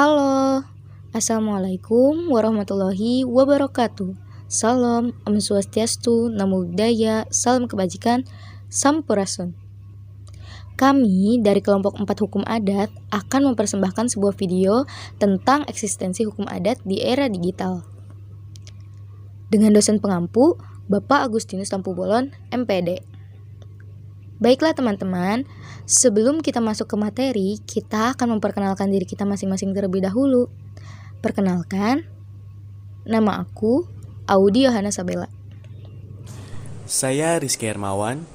Halo, Assalamualaikum warahmatullahi wabarakatuh. Salam, Om Swastiastu, Namo Buddhaya, Salam Kebajikan, Sampurasun. Kami dari kelompok 4 Hukum Adat akan mempersembahkan sebuah video tentang eksistensi hukum adat di era digital. Dengan dosen pengampu, Bapak Agustinus Tampu Bolon, MPD. Baiklah teman-teman, sebelum kita masuk ke materi, kita akan memperkenalkan diri kita masing-masing terlebih dahulu. Perkenalkan, nama aku Audi Yohana Sabella. Saya Rizky Hermawan.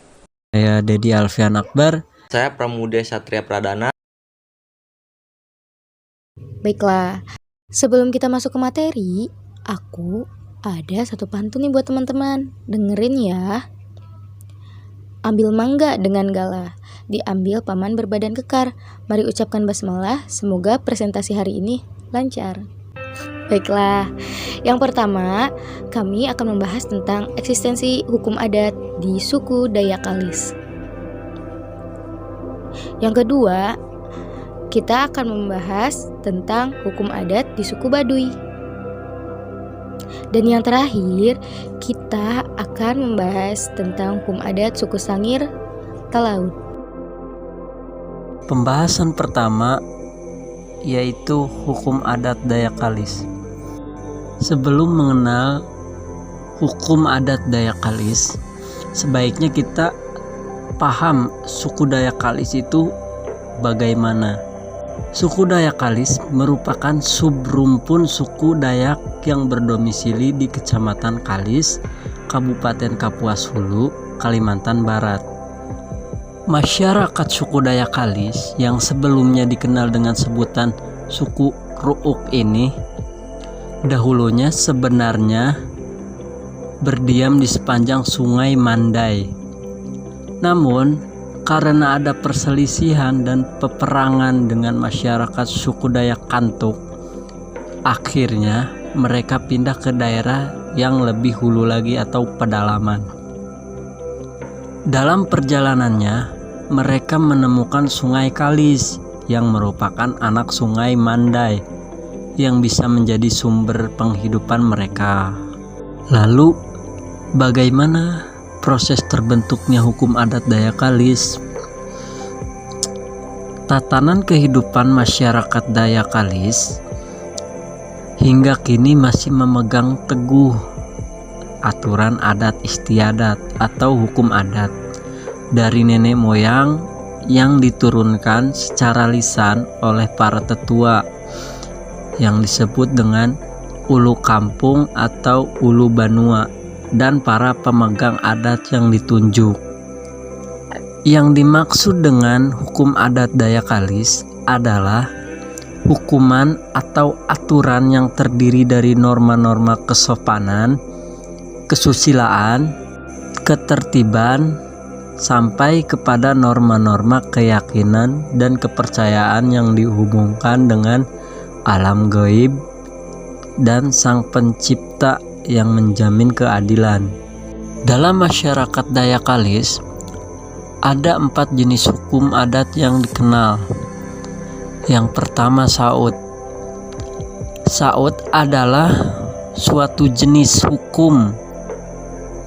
Saya Dedi Alfian Akbar. Saya Pramudia Satria Pradana. Baiklah, sebelum kita masuk ke materi, aku ada satu pantun nih buat teman-teman. Dengerin ya. Ambil mangga dengan gala, diambil paman berbadan kekar. Mari ucapkan basmalah, semoga presentasi hari ini lancar. Baiklah, yang pertama kami akan membahas tentang eksistensi hukum adat di suku Dayak Kalis. Yang kedua, kita akan membahas tentang hukum adat di suku Baduy. Dan yang terakhir, kita akan membahas tentang hukum adat suku Sangir Talaud. Pembahasan pertama yaitu hukum adat Dayak Kalis. Sebelum mengenal hukum adat Dayak Kalis, sebaiknya kita paham suku Dayak Kalis itu bagaimana. Suku Dayak Kalis merupakan subrumpun suku Dayak yang berdomisili di Kecamatan Kalis, Kabupaten Kapuas Hulu, Kalimantan Barat. Masyarakat suku Dayak Kalis yang sebelumnya dikenal dengan sebutan suku Ruuk ini dahulunya sebenarnya berdiam di sepanjang Sungai Mandai. Namun karena ada perselisihan dan peperangan dengan masyarakat suku Dayak Kantuk, akhirnya mereka pindah ke daerah yang lebih hulu lagi atau pedalaman. Dalam perjalanannya, mereka menemukan Sungai Kalis yang merupakan anak Sungai Mandai yang bisa menjadi sumber penghidupan mereka. Lalu, bagaimana proses terbentuknya hukum adat Dayak Kalis? Tatanan kehidupan masyarakat Dayak Kalis hingga kini masih memegang teguh aturan adat istiadat atau hukum adat dari nenek moyang yang diturunkan secara lisan oleh para tetua yang disebut dengan ulu kampung atau ulu banua dan para pemegang adat yang ditunjuk. Yang dimaksud dengan hukum adat Dayak Kalis adalah hukuman atau aturan yang terdiri dari norma-norma kesopanan, kesusilaan, ketertiban, sampai kepada norma-norma keyakinan dan kepercayaan yang dihubungkan dengan alam gaib dan Sang Pencipta yang menjamin keadilan. Dalam masyarakat Dayak Kalis ada 4 jenis hukum adat yang dikenal. Yang pertama saud. Saud adalah suatu jenis hukum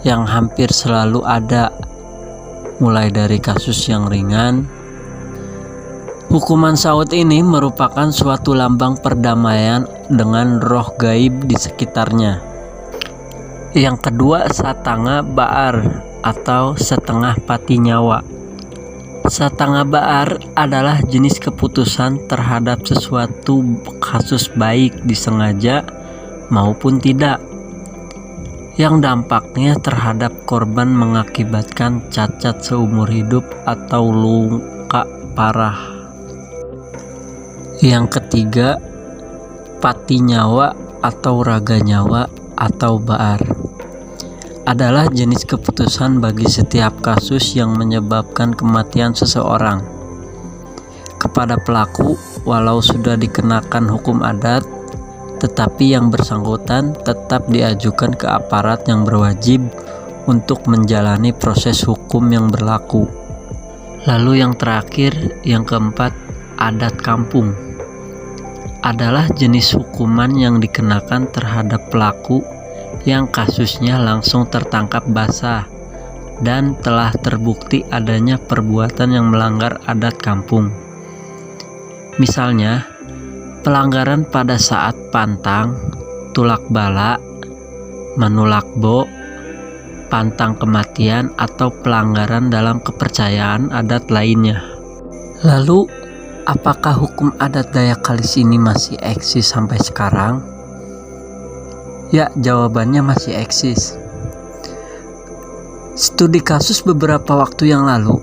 yang hampir selalu ada, mulai dari kasus yang ringan. Hukuman saud ini merupakan suatu lambang perdamaian dengan roh gaib di sekitarnya. Yang kedua, satanga baar atau setengah pati nyawa. Satanga baar adalah jenis keputusan terhadap sesuatu kasus baik disengaja maupun tidak, yang dampaknya terhadap korban mengakibatkan cacat seumur hidup atau luka parah. Yang ketiga, pati nyawa atau raga nyawa atau baar adalah jenis keputusan bagi setiap kasus yang menyebabkan kematian seseorang. Kepada pelaku, walau sudah dikenakan hukum adat, tetapi yang bersangkutan tetap diajukan ke aparat yang berwajib untuk menjalani proses hukum yang berlaku. Lalu yang terakhir, yang keempat, adat kampung. adalah jenis hukuman yang dikenakan terhadap pelaku yang kasusnya langsung tertangkap basah dan telah terbukti adanya perbuatan yang melanggar adat kampung. Misalnya, pelanggaran pada saat pantang, tulak bala, manulakbo, pantang kematian, atau pelanggaran dalam kepercayaan adat lainnya. Lalu, apakah hukum adat Dayak Kalis ini masih eksis sampai sekarang? Ya, jawabannya masih eksis. Studi kasus beberapa waktu yang lalu,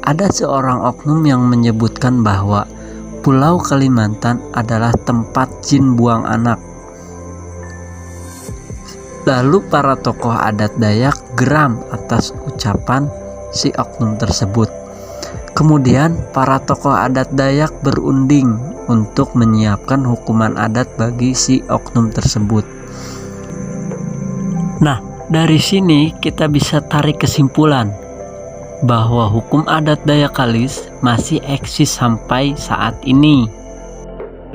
ada seorang oknum yang menyebutkan bahwa Pulau Kalimantan adalah tempat jin buang anak. Lalu para tokoh adat Dayak geram atas ucapan si oknum tersebut. Kemudian para tokoh adat Dayak berunding untuk menyiapkan hukuman adat bagi si oknum tersebut. Nah, dari sini kita bisa tarik kesimpulan bahwa hukum adat Dayak Kalis masih eksis sampai saat ini.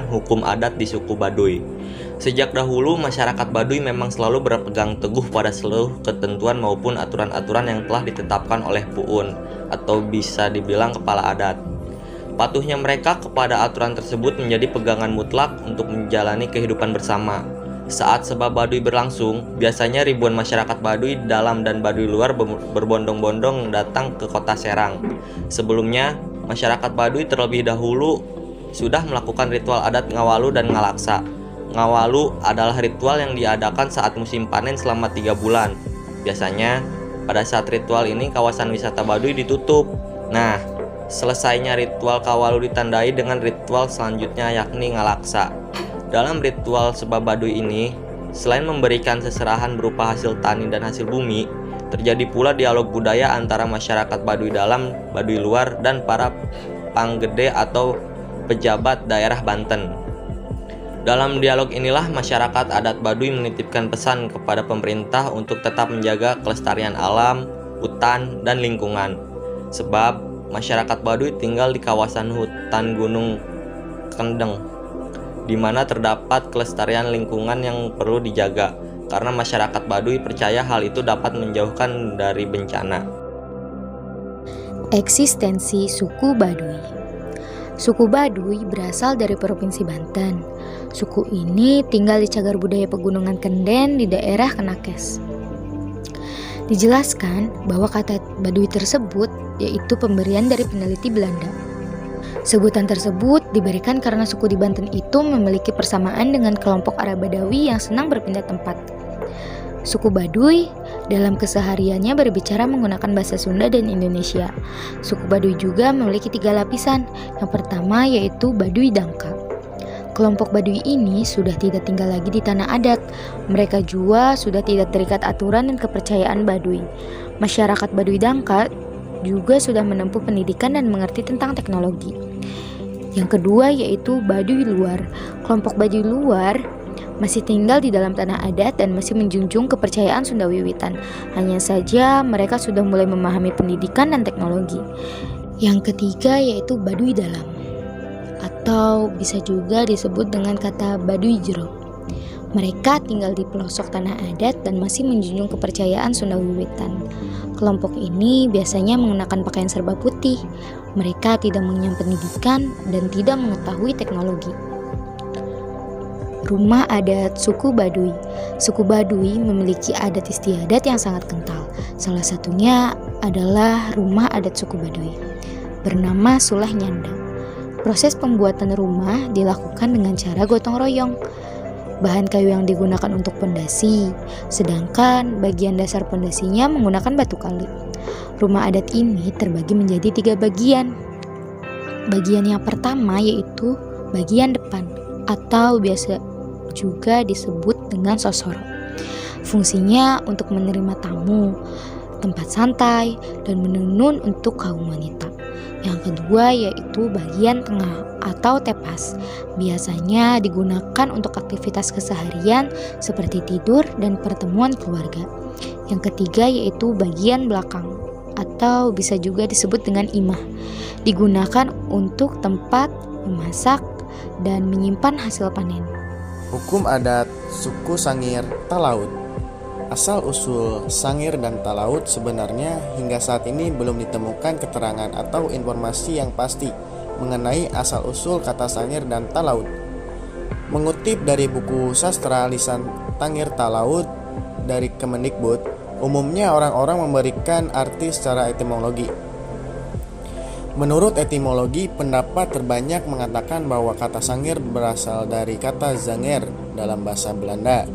Hukum adat di suku Baduy. Sejak dahulu, masyarakat Baduy memang selalu berpegang teguh pada seluruh ketentuan maupun aturan-aturan yang telah ditetapkan oleh Puun, atau bisa dibilang kepala adat. Patuhnya mereka kepada aturan tersebut menjadi pegangan mutlak untuk menjalani kehidupan bersama. Saat sebab Baduy berlangsung, biasanya ribuan masyarakat Baduy dalam dan Baduy luar berbondong-bondong datang ke kota Serang. Sebelumnya, masyarakat Baduy terlebih dahulu sudah melakukan ritual adat Ngawalu dan Ngalaksa. Ngawalu adalah ritual yang diadakan saat musim panen selama 3 bulan. Biasanya, pada saat ritual ini kawasan wisata Baduy ditutup. Nah, selesainya ritual Kawalu ditandai dengan ritual selanjutnya yakni Ngalaksa. Dalam ritual sebab Baduy ini, selain memberikan seserahan berupa hasil tani dan hasil bumi, terjadi pula dialog budaya antara masyarakat Baduy dalam, Baduy luar, dan para panggede atau pejabat daerah Banten. Dalam dialog inilah masyarakat adat Baduy menitipkan pesan kepada pemerintah untuk tetap menjaga kelestarian alam, hutan, dan lingkungan. Sebab masyarakat Baduy tinggal di kawasan hutan Gunung Kendeng, di mana terdapat kelestarian lingkungan yang perlu dijaga, karena masyarakat Baduy percaya hal itu dapat menjauhkan dari bencana. Eksistensi suku Baduy. Suku Baduy berasal dari Provinsi Banten. Suku ini tinggal di cagar budaya Pegunungan Kenden di daerah Kenakes. Dijelaskan bahwa kata Baduy tersebut yaitu pemberian dari peneliti Belanda. Sebutan tersebut diberikan karena suku di Banten itu memiliki persamaan dengan kelompok Arab Badawi yang senang berpindah tempat. Suku Baduy dalam kesehariannya berbicara menggunakan bahasa Sunda dan Indonesia. Suku Baduy juga memiliki 3 lapisan. Yang pertama yaitu Baduy Dangka. Kelompok Baduy ini sudah tidak tinggal lagi di tanah adat. Mereka juga sudah tidak terikat aturan dan kepercayaan Baduy. Masyarakat Baduy Dangka juga sudah menempuh pendidikan dan mengerti tentang teknologi. Yang kedua yaitu Baduy luar. Kelompok Baduy luar masih tinggal di dalam tanah adat dan masih menjunjung kepercayaan Sunda Wiwitan. Hanya saja mereka sudah mulai memahami pendidikan dan teknologi. Yang ketiga yaitu Baduy dalam, atau bisa juga disebut dengan kata Baduy jero. Mereka tinggal di pelosok tanah adat dan masih menjunjung kepercayaan Sunda Wiwitan. Kelompok ini biasanya menggunakan pakaian serba putih. Mereka tidak mengenyam pendidikan dan tidak mengetahui teknologi. Rumah adat suku Baduy. Suku Baduy memiliki adat istiadat yang sangat kental. Salah satunya adalah rumah adat suku Baduy, bernama Sulah Nyanda. Proses pembuatan rumah dilakukan dengan cara gotong royong. Bahan kayu yang digunakan untuk pondasi, sedangkan bagian dasar pondasinya menggunakan batu kali. Rumah adat ini terbagi menjadi 3 bagian. Bagian yang pertama yaitu bagian depan, atau biasa juga disebut dengan sosoro. Fungsinya untuk menerima tamu, tempat santai, dan menenun untuk kaum wanita. Yang kedua yaitu bagian tengah atau tepas. Biasanya digunakan untuk aktivitas keseharian seperti tidur dan pertemuan keluarga. Yang ketiga yaitu bagian belakang atau bisa juga disebut dengan imah. Digunakan untuk tempat memasak, dan menyimpan hasil panen. Hukum adat suku Sangir Talaut. Asal-usul Sangir dan Talaut sebenarnya hingga saat ini belum ditemukan keterangan atau informasi yang pasti mengenai asal-usul kata Sangir dan Talaut. Mengutip dari buku sastra lisan Tangir Talaut dari Kemendikbud, umumnya orang-orang memberikan arti secara etimologi. Menurut etimologi, pendapat terbanyak mengatakan bahwa kata Sangir berasal dari kata Zanger dalam bahasa Belanda.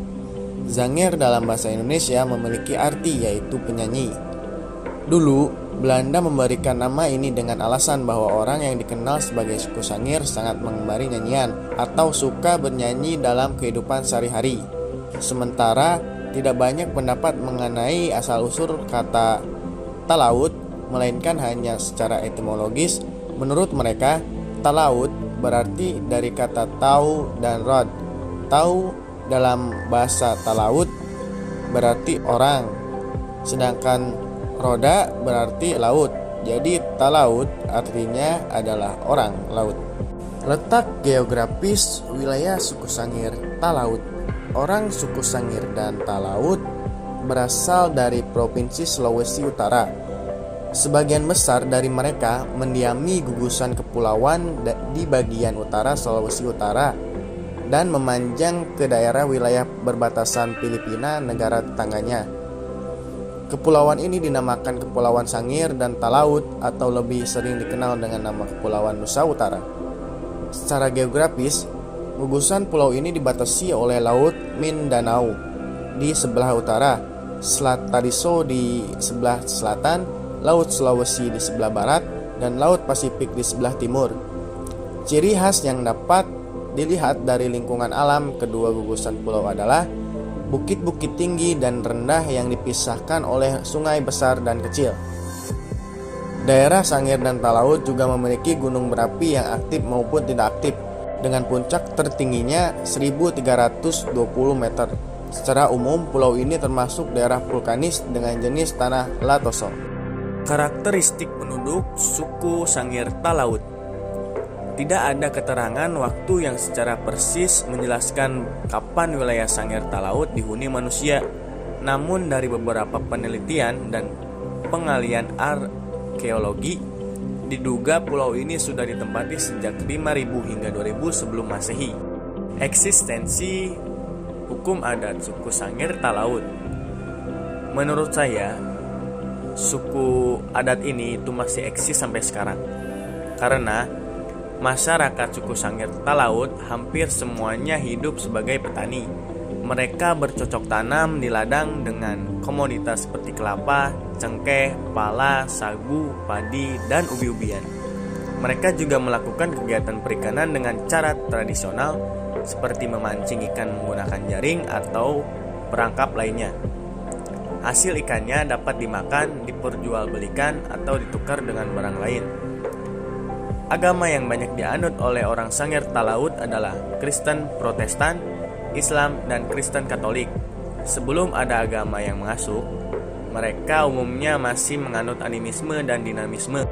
Zanger dalam bahasa Indonesia memiliki arti yaitu penyanyi. Dulu, Belanda memberikan nama ini dengan alasan bahwa orang yang dikenal sebagai suku Sangir sangat mengemari nyanyian atau suka bernyanyi dalam kehidupan sehari-hari. Sementara, tidak banyak pendapat mengenai asal-usul kata Talaut, melainkan hanya secara etimologis. Menurut mereka, Talaut berarti dari kata tau dan rod. Tau dalam bahasa Talaut berarti orang, sedangkan roda berarti laut. Jadi Talaut artinya adalah orang laut. Letak geografis wilayah suku Sangir Talaut. Orang suku Sangir dan Talaut berasal dari Provinsi Sulawesi Utara. Sebagian besar dari mereka mendiami gugusan kepulauan di bagian utara Sulawesi Utara dan memanjang ke daerah wilayah berbatasan Filipina, negara tetangganya. Kepulauan ini dinamakan Kepulauan Sangir dan Talaut atau lebih sering dikenal dengan nama Kepulauan Nusa Utara. Secara geografis, gugusan pulau ini dibatasi oleh Laut Mindanao di sebelah utara, Selat Tadiso di sebelah selatan, Laut Sulawesi di sebelah barat, dan Laut Pasifik di sebelah timur. Ciri khas yang dapat dilihat dari lingkungan alam kedua gugusan pulau adalah bukit-bukit tinggi dan rendah yang dipisahkan oleh sungai besar dan kecil. Daerah Sangir dan Talaut juga memiliki gunung berapi yang aktif maupun tidak aktif, dengan puncak tertingginya 1320 meter. Secara umum, pulau ini termasuk daerah vulkanis dengan jenis tanah latoso. Karakteristik penduduk suku Sangir Talaut. Tidak ada keterangan waktu yang secara persis menjelaskan kapan wilayah Sangir Talaut dihuni manusia. Namun dari beberapa penelitian dan pengalian arkeologi, diduga pulau ini sudah ditempati sejak 5000 hingga 2000 sebelum Masehi. Eksistensi hukum adat suku Sangir Talaut. Menurut saya, suku adat ini itu masih eksis sampai sekarang. Karena masyarakat suku Sangir Talaut hampir semuanya hidup sebagai petani. Mereka bercocok tanam di ladang dengan komoditas seperti kelapa, cengkeh, pala, sagu, padi, dan ubi-ubian. Mereka juga melakukan kegiatan perikanan dengan cara tradisional seperti memancing ikan menggunakan jaring atau perangkap lainnya. Hasil ikannya dapat dimakan, diperjualbelikan, atau ditukar dengan barang lain. Agama yang banyak dianut oleh orang Sangir Talaut adalah Kristen Protestan, Islam, dan Kristen Katolik. Sebelum ada agama yang mengasuh, mereka umumnya masih menganut animisme dan dinamisme.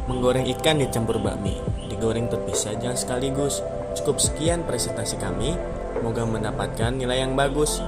Menggoreng ikan dicampur bakmi, digoreng terpisah jangan sekaligus. Cukup sekian presentasi kami. Semoga mendapatkan nilai yang bagus.